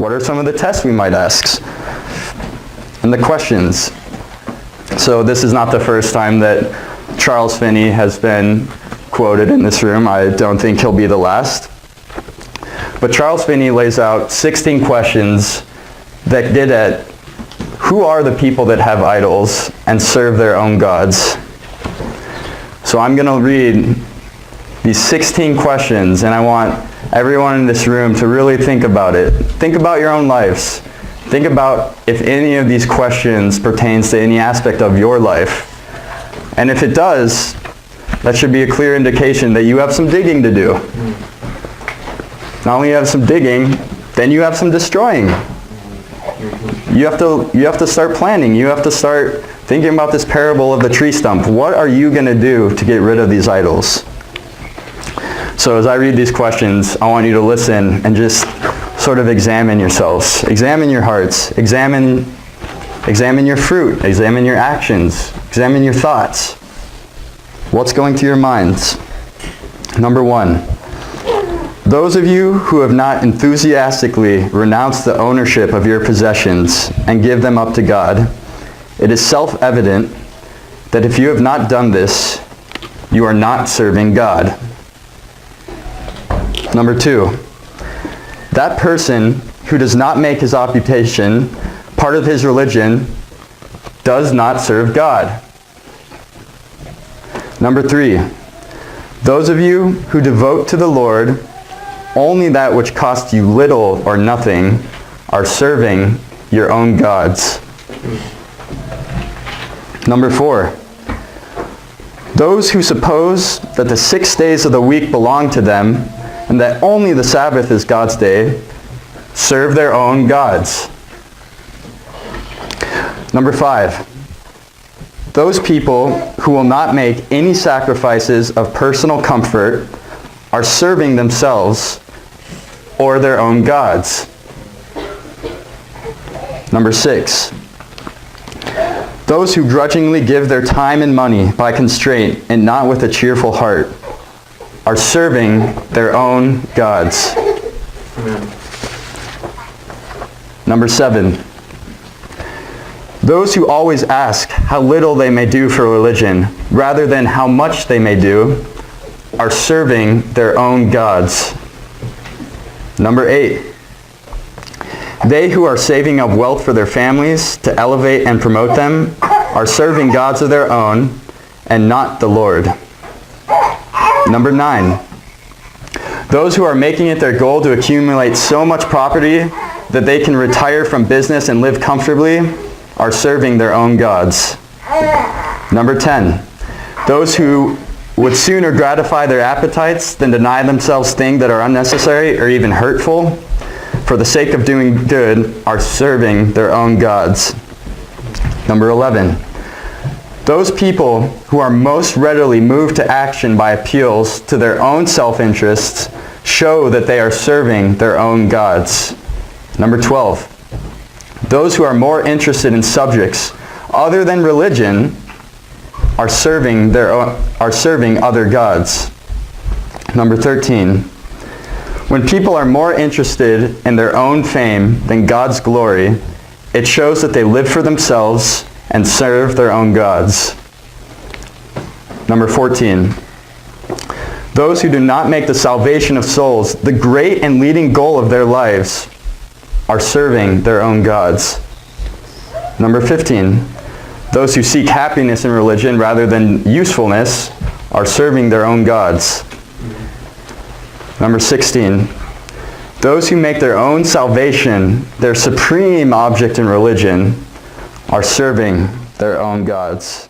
What are some of the tests we might ask? And the questions. So this is not the first time that Charles Finny has been quoted in this room. I don't think he'll be the last. But Charles Finny lays out 16 questions that get at who are the people that have idols and serve their own gods. So I'm going to read these 16 questions, and I want everyone in this room to really think about it. Think about your own lives. Think about if any of these questions pertains to any aspect of your life. And if it does, that should be a clear indication that you have some digging to do. Not only you have some digging, then you have some destroying. You have to start planning. You have to start thinking about this parable of the tree stump. What are you going to do to get rid of these idols? So as I read these questions, I want you to listen and just sort of examine yourselves. Examine your hearts. Examine your fruit. Examine your actions. Examine your thoughts. What's going through your minds? Number 1. Those of you who have not enthusiastically renounced the ownership of your possessions and give them up to God, it is self-evident that if you have not done this, you are not serving God. Number 2, that person who does not make his occupation part of his religion does not serve God. Number 3, those of you who devote to the Lord only that which costs you little or nothing are serving your own gods. Number 4, those who suppose that the 6 days of the week belong to them and that only the Sabbath is God's day serve their own gods. Number 5, those people who will not make any sacrifices of personal comfort are serving themselves or their own gods. Number 6, those who grudgingly give their time and money by constraint and not with a cheerful heart are serving their own gods. Amen. Number 7, those who always ask how little they may do for religion rather than how much they may do are serving their own gods. Number 8, they who are saving up wealth for their families to elevate and promote them are serving gods of their own and not the Lord. Number 9, those who are making it their goal to accumulate so much property that they can retire from business and live comfortably are serving their own gods. Number 10, those who would sooner gratify their appetites than deny themselves things that are unnecessary or even hurtful for the sake of doing good are serving their own gods. Number 11, those people who are most readily moved to action by appeals to their own self-interests show that they are serving their own gods. Number 12, those who are more interested in subjects other than religion are serving other gods. Number 13, when people are more interested in their own fame than God's glory, it shows that they live for themselves and serve their own gods. Number 14, those who do not make the salvation of souls the great and leading goal of their lives are serving their own gods. Number 15, those who seek happiness in religion rather than usefulness are serving their own gods. Number 16, those who make their own salvation their supreme object in religion are serving their own gods.